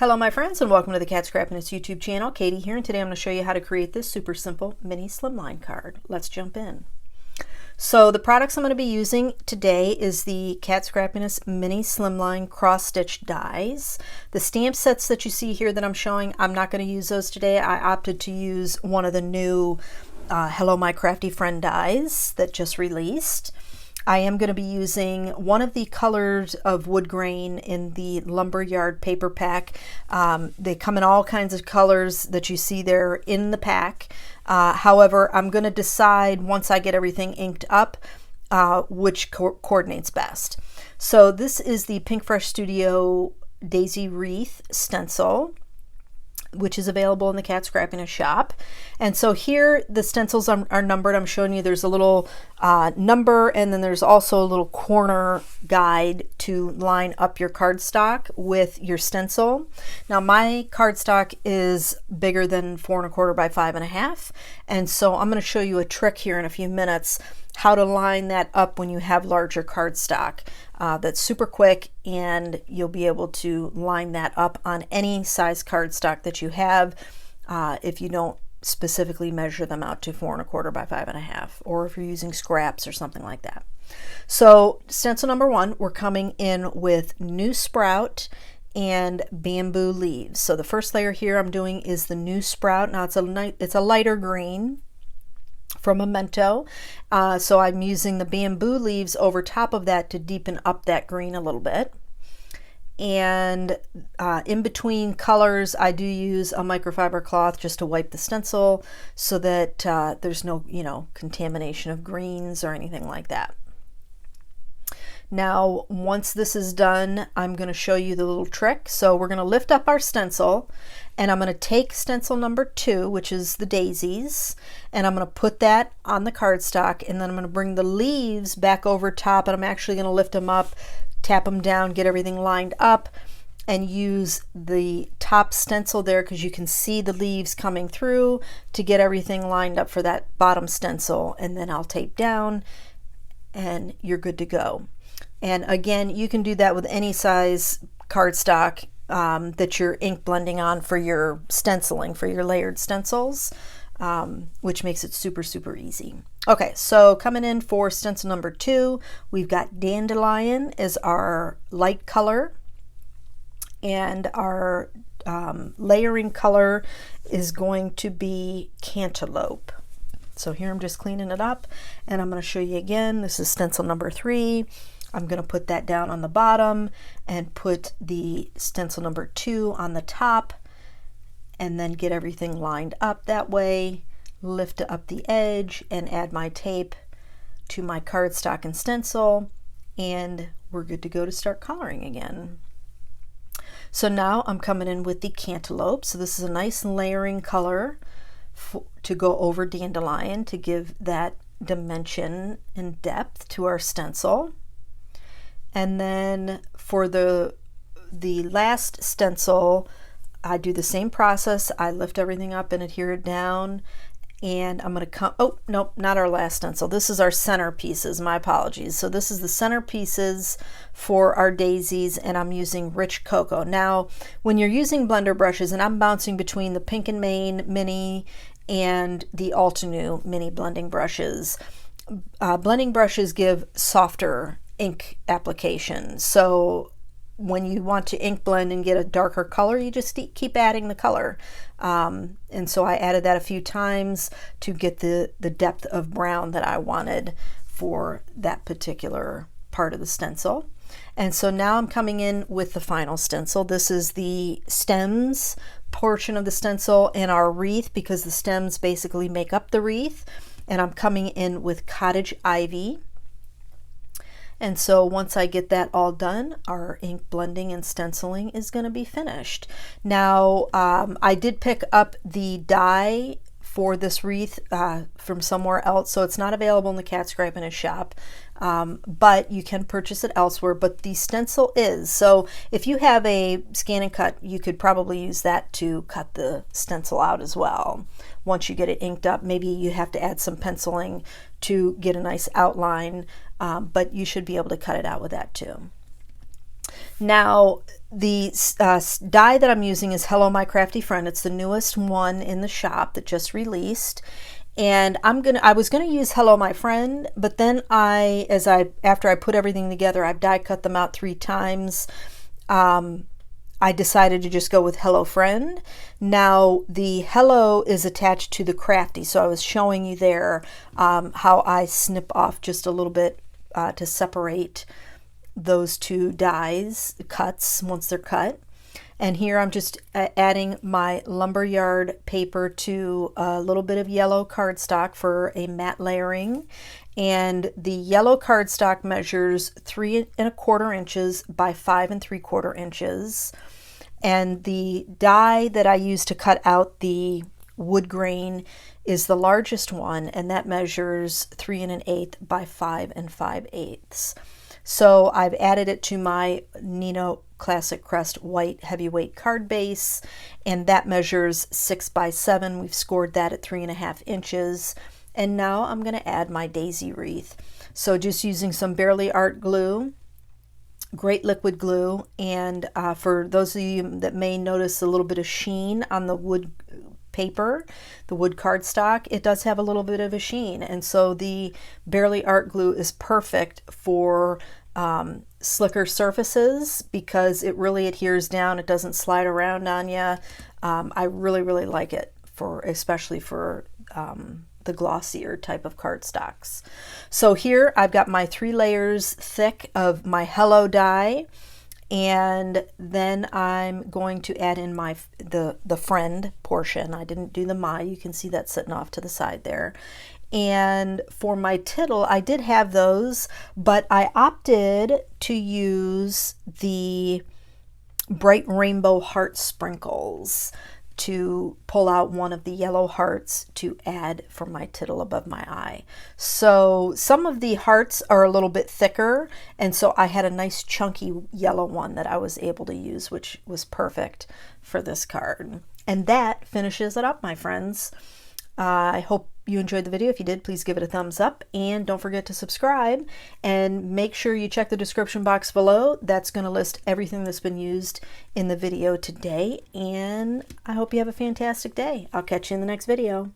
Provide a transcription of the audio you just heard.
Hello my friends, and welcome to the Cat Scrappiness YouTube channel. Katie here, and today I'm going to show you how to create this super simple mini slimline card. Let's jump in. So the products I'm going to be using today is the Cat Scrappiness mini slimline cross stitch dies. The stamp sets that you see here that I'm showing, I'm not going to use those today. I opted to use one of the new Hello My Crafty Friend dies that just released. I am going to be using one of the colors of wood grain in the Lumberyard paper pack. They come in all kinds of colors that you see there in the pack. However, I'm going to decide once I get everything inked up which coordinates best. So this is the Pink Fresh Studio Daisy Wreath stencil, which is available in the Cat Scrappiness shop. And so here the stencils are numbered. I'm showing you there's a little number, and then there's also a little corner guide to line up your cardstock with your stencil. Now my cardstock is bigger than 4 1/4 by 5 1/2, and so I'm going to show you a trick here in a few minutes how to line that up when you have larger cardstock. That's super quick, and you'll be able to line that up on any size cardstock that you have if you don't specifically measure them out to 4 1/4 by 5 1/2, or if you're using scraps or something like that. So stencil number 1, we're coming in with New Sprout and Bamboo Leaves. So the first layer here I'm doing is the New Sprout. Now it's a lighter green from Memento, so I'm using the Bamboo Leaves over top of that to deepen up that green a little bit. And in between colors I do use a microfiber cloth just to wipe the stencil so that there's no contamination of greens or anything like that. Now once this is done, I'm going to show you the little trick. So we're going to lift up our stencil, and I'm going to take stencil number 2, which is the daisies, and I'm going to put that on the cardstock, and then I'm going to bring the leaves back over top, and I'm actually going to lift them up, tap them down, get everything lined up, and use the top stencil there because you can see the leaves coming through to get everything lined up for that bottom stencil, and then I'll tape down and you're good to go. And again, you can do that with any size cardstock that you're ink blending on for your stenciling, for your layered stencils, which makes it super easy. Okay, so coming in for stencil number 2, we've got Dandelion as our light color, and our layering color is going to be Cantaloupe. So here I'm just cleaning it up, and I'm going to show you again. This is stencil number 3. I'm going to put that down on the bottom and put the stencil number 2 on the top, and then get everything lined up that way, lift up the edge, and add my tape to my cardstock and stencil, and we're good to go to start coloring again. So now I'm coming in with the Cantaloupe. So this is a nice layering color to go over Dandelion to give that dimension and depth to our stencil. And then for the last stencil, I do the same process. I lift everything up and adhere it down, and I'm going to come, oh nope, not our last stencil. This is our center pieces, my apologies. So this is the center pieces for our daisies, and I'm using Rich Cocoa. Now when you're using blender brushes, and I'm bouncing between the Pink and Main Mini and the Altenew Mini blending brushes. Blending brushes give softer ink application, so when you want to ink blend and get a darker color, you just keep adding the color, and so I added that a few times to get the depth of brown that I wanted for that particular part of the stencil. And so now I'm coming in with the final stencil. This is the stems portion of the stencil and our wreath, because the stems basically make up the wreath, and I'm coming in with Cottage Ivy. And so once I get that all done, our ink blending and stenciling is going to be finished. Now I did pick up the die for this wreath from somewhere else, so it's not available in the Cat Scrappiness shop, but you can purchase it elsewhere. But the stencil is, so if you have a scan and cut, you could probably use that to cut the stencil out as well. Once you get it inked up, maybe you have to add some penciling to get a nice outline, but you should be able to cut it out with that too. Now, the die that I'm using is Hello My Crafty Friend. It's the newest one in the shop that just released. And I was gonna use Hello My Friend, but then after I put everything together, I've die cut them out 3 times. I decided to just go with Hello Friend. Now the Hello is attached to the Crafty, so I was showing you there how I snip off just a little bit to separate those 2 dies cuts once they're cut. And here I'm just adding my lumberyard paper to a little bit of yellow cardstock for a matte layering. And the yellow cardstock measures 3 1/4 inches by 5 3/4 inches. And the die that I use to cut out the wood grain is the largest one, and that measures 3 1/8 by 5 5/8. So I've added it to my Nino Classic Crest white heavyweight card base, and that measures 6 by 7. We've scored that at 3 1/2 inches. And now I'm going to add my daisy wreath. So just using some Barely Art glue, great liquid glue, and for those of you that may notice a little bit of sheen on the wood paper, the wood cardstock, it does have a little bit of a sheen, and so the Barely Art glue is perfect for slicker surfaces because it really adheres down. It doesn't slide around on you. I really like it especially for the glossier type of cardstocks. So here I've got my 3 layers thick of my Hello die, and then I'm going to add in the friend portion. I didn't do the my. You can see that sitting off to the side there. And for my tittle, I did have those, but I opted to use the bright rainbow heart sprinkles to pull out one of the yellow hearts to add for my tittle above my eye. So some of the hearts are a little bit thicker, and so I had a nice chunky yellow one that I was able to use, which was perfect for this card. And that finishes it up, my friends. I hope you enjoyed the video. If you did, please give it a thumbs up, and don't forget to subscribe, and make sure you check the description box below. That's going to list everything that's been used in the video today, and I hope you have a fantastic day. I'll catch you in the next video.